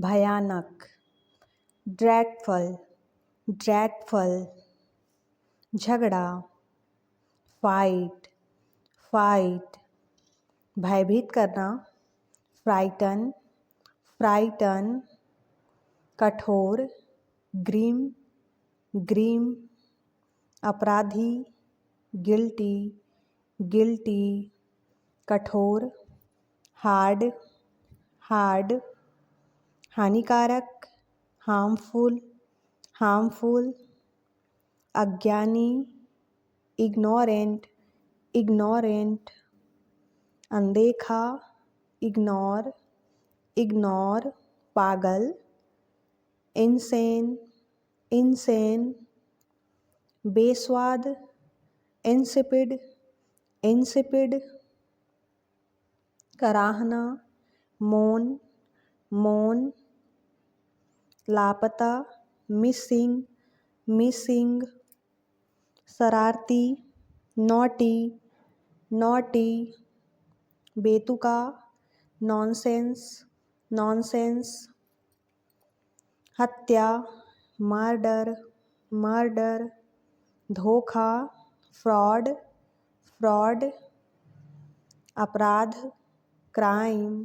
भयानक, dreadful, dreadful, झगड़ा, fight, fight, भयभीत करना, फ्राइटन, फ्राइटन, कठोर, ग्रीम, ग्रीम, अपराधी, गिल्टी, गिल्टी, कठोर, हार्ड, हार्ड, हानिकारक, हार्मफुल, हार्मफुल, अज्ञानी, इग्नोरेंट, इग्नोरेंट, अनदेखा, इग्नोर, इग्नोर, पागल, इनसेन, इनसेन, बेस्वाद, इंसिपिड, इंसिपिड, कराहना, मौन, मौन, लापता, मिसिंग, मिसिंग, शरारती, नॉटी, नॉटी, बेतुका, नॉनसेंस, नॉनसेंस, हत्या, मर्डर, मर्डर, धोखा, फ्रॉड, फ्रॉड, अपराध, क्राइम,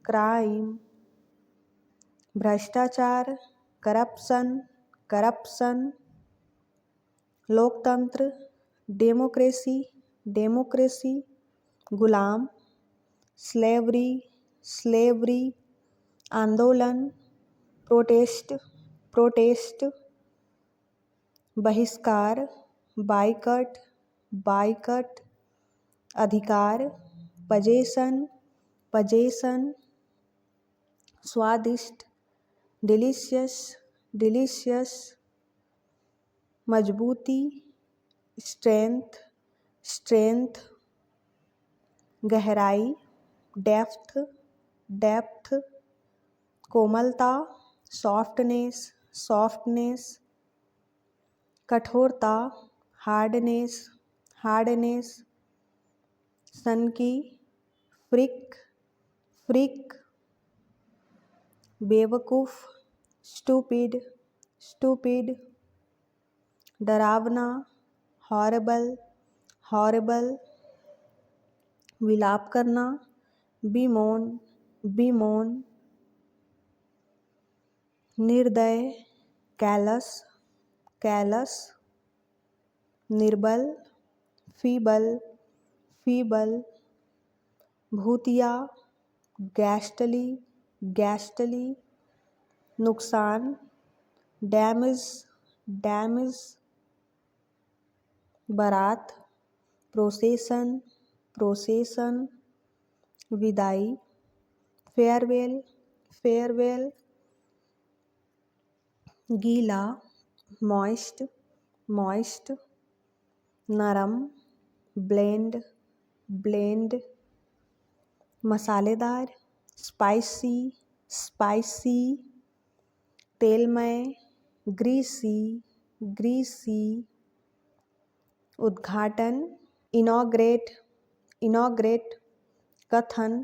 क्राइम, भ्रष्टाचार, करप्शन, करप्शन, लोकतंत्र, डेमोक्रेसी, डेमोक्रेसी, गुलाम, स्लेवरी, स्लेवरी, आंदोलन, प्रोटेस्ट, प्रोटेस्ट, बहिष्कार, बाइकट, बाइकट, अधिकार, पजेशन, पजेशन, स्वादिष्ट, डिलीशियस, डिलीशियस, मजबूती, स्ट्रेंथ, स्ट्रेंथ, गहराई, डेप्थ, डेप्थ, कोमलता, सॉफ्टनेस, सॉफ्टनेस, कठोरता, हार्डनेस, हार्डनेस, सनकी, फ्रिक, फ्रिक, बेवकूफ़, स्टूपिड, स्टूपिड, डरावना, हॉरिबल, हॉरिबल, विलाप करना, बीमोन, बीमोन, निर्दय, कैलस, कैलस, निर्बल, फीबल, फीबल, भूतिया, गैस्टली, गैस्टली, नुकसान, डैमेज, डैमेज, बारात, प्रोसेसन, प्रोसेसन, विदाई, फेयरवेल, फेयरवेल, गीला, मॉइस्ट, मॉइस्ट, नरम, ब्लेंड, ब्लेंड, मसालेदार, स्पाइसी, स्पाइसी, तेलमय, ग्रीसी, ग्रीसी, उद्घाटन, इनॉग्रेट, इनॉग्रेट, कथन,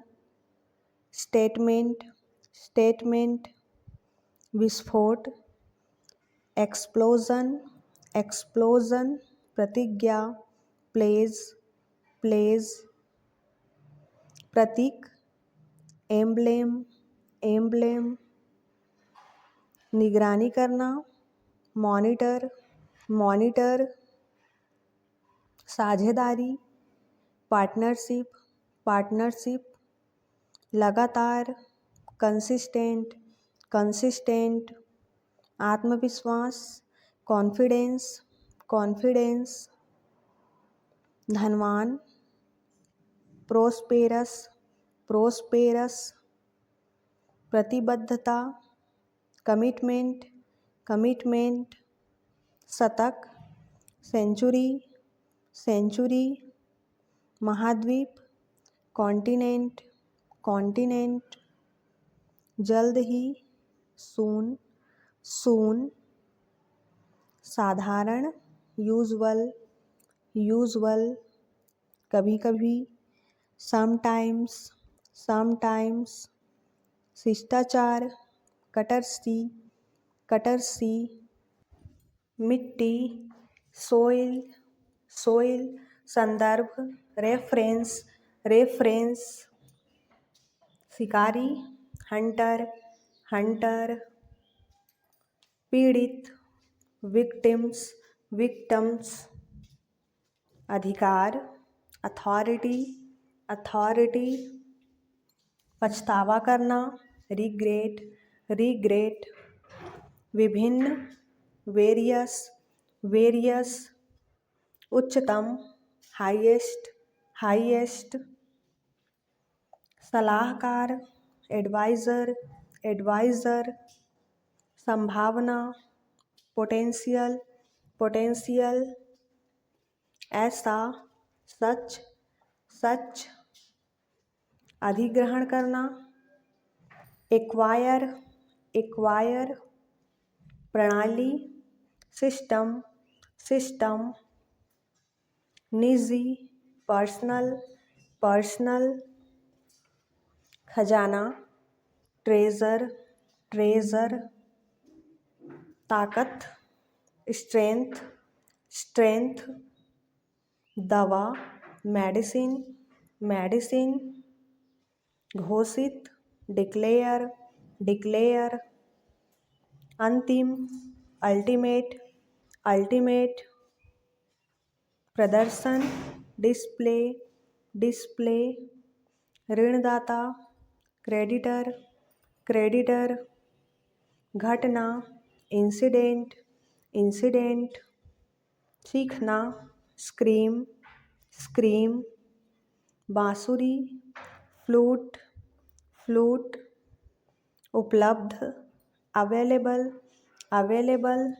स्टेटमेंट, स्टेटमेंट, विस्फोट, एक्सप्लोजन, एक्सप्लोजन, प्रतिज्ञा, प्लेज, प्लेज, प्रतीक, एम्ब्लेम, एम्ब्लेम, निगरानी करना, मॉनिटर, मॉनिटर, साझेदारी, पार्टनरशिप, पार्टनरशिप, लगातार, कंसिस्टेंट, कंसिस्टेंट, आत्मविश्वास, कॉन्फिडेंस, कॉन्फिडेंस, धनवान, प्रोस्पेरस, प्रोस्पेरस, प्रतिबद्धता, कमिटमेंट, कमिटमेंट, शतक, सेंचुरी, सेंचुरी, महाद्वीप, कॉन्टिनेंट, कॉन्टिनेंट, जल्द ही, सून, सून, साधारण, यूजुअल, यूजुअल, कभी कभी, समटाइम्स, समटाइम्स, शिष्टाचार, कटरसी, कटरसी। मिट्टी, सोइल, सोइल। संदर्भ, रेफरेंस, रेफरेंस। शिकारी, हंटर, हंटर। पीड़ित, विक्टिम्स, विक्टिम्स। अधिकार, अथॉरिटी, अथॉरिटी। पछतावा करना, रिग्रेट, रिग्रेट। विभिन्न, वेरियस, वेरियस। उच्चतम, हाईएस्ट, हाईएस्ट। सलाहकार, एडवाइज़र, एडवाइज़र। संभावना, पोटेंशियल, पोटेंशियल। ऐसा, सच, सच। अधिग्रहण करना, एक्वायर, एक्वायर। प्रणाली, सिस्टम, सिस्टम। निजी, पर्सनल, पर्सनल। खजाना, ट्रेजर, ट्रेजर। ताकत, स्ट्रेंथ, स्ट्रेंथ। दवा, मेडिसिन, मेडिसिन। घोषित, डिक्लेयर, डिक्लेयर। अंतिम, अल्टीमेट, अल्टीमेट। प्रदर्शन, डिस्प्ले, डिस्प्ले। ऋणदाता, क्रेडिटर, क्रेडिटर। घटना, इंसिडेंट, इंसिडेंट। सीखना, स्क्रीम, स्क्रीम। बांसुरी, फ्लूट, फ्लूट। उपलब्ध, अवेलेबल, अवेलेबल।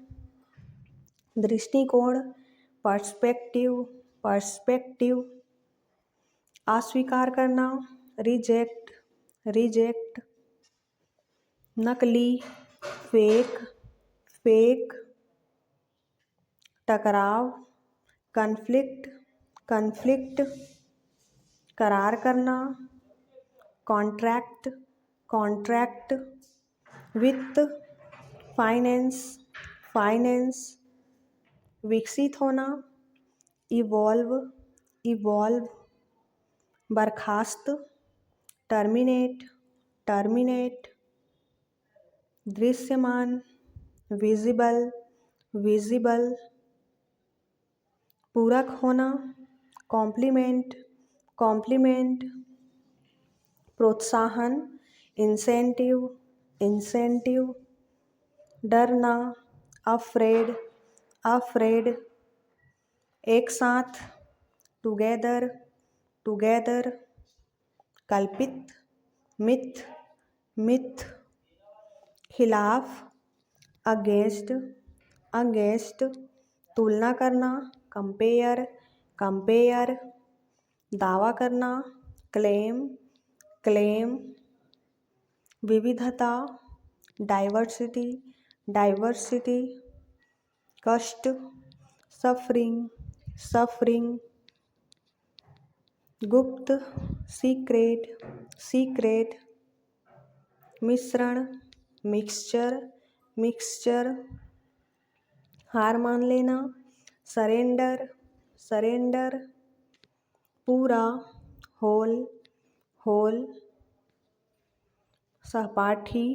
दृष्टिकोण, पर्सपेक्टिव, पर्सपेक्टिव। अस्वीकार करना, रिजेक्ट, रिजेक्ट। नकली, फेक, फेक। टकराव, कन्फ्लिक्ट, कन्फ्लिक्ट। करार करना, कॉन्ट्रैक्ट, कॉन्ट्रैक्ट। वित्त, फाइनेंस, फाइनेंस। विकसित होना, इवॉल्व, इवॉल्व। बर्खास्त, टर्मिनेट, टर्मिनेट। दृश्यमान, विजिबल, विजिबल। पूरक होना, कॉम्प्लीमेंट, कॉम्प्लीमेंट। प्रोत्साहन, इंसेंटिव, इंसेंटिव। डरना, अफ्रेड, अफ्रेड। एक साथ, टुगेदर, टुगेदर। कल्पित, मिथ, मिथ। खिलाफ, अगेंस्ट, अगेंस्ट। तुलना करना, कंपेयर, कंपेयर। दावा करना, क्लेम, क्लेम। विविधता, डाइवर्सिटी, डाइवर्सिटी। कष्ट, सफरिंग, सफरिंग। गुप्त, सीक्रेट, सीक्रेट। मिश्रण, मिक्सचर, मिक्सचर। हार मान लेना, सरेंडर, सरेंडर। पूरा, होल, होल। सहपाठी,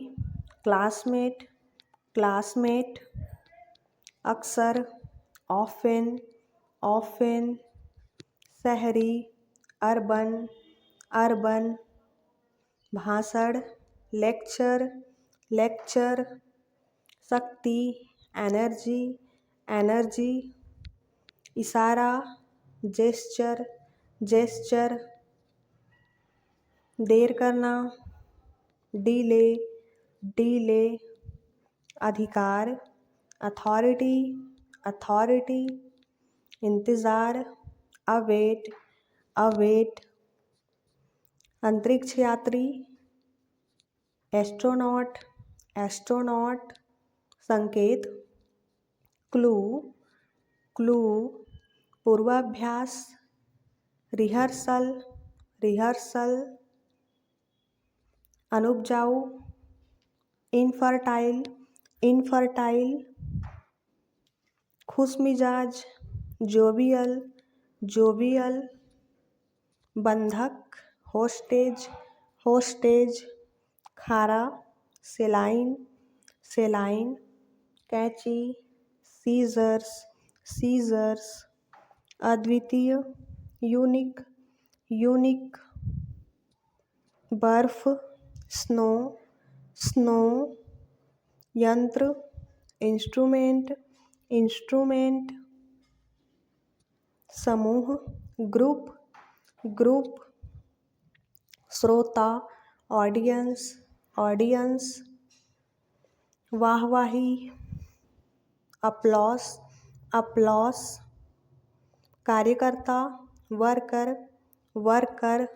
क्लासमेट, क्लासमेट। अक्सर, ऑफेन, ऑफेन। शहरी, अर्बन, अर्बन। भाषण, लेक्चर, लेक्चर। शक्ति, एनर्जी, एनर्जी। इशारा, जेस्चर, जेस्चर। देर करना, डीले, डीले। अधिकार, अथॉरिटी, अथॉरिटी। इंतज़ार, अवेट, अवेट। अंतरिक्ष यात्री, एस्ट्रोनॉट, एस्ट्रोनॉट। संकेत, क्लू, क्लू। पूर्वाभ्यास, रिहर्सल, रिहर्सल। अनुपजाऊ, इनफर्टाइल इनफर्टाइल, खुशमिजाज, जोवियल जोवियल, बंधक, होस्टेज होस्टेज, खारा, सेलाइन सेलाइन, कैंची, सीजर्स सीजर्स, अद्वितीय, यूनिक यूनिक, बर्फ, स्नो स्नो, यंत्र, इंस्ट्रूमेंट इंस्ट्रूमेंट, समूह, ग्रुप ग्रुप, श्रोता, ऑडियंस ऑडियंस, वाहवाही, अपलॉस अपलॉस, कार्यकर्ता, वर्कर वर्कर,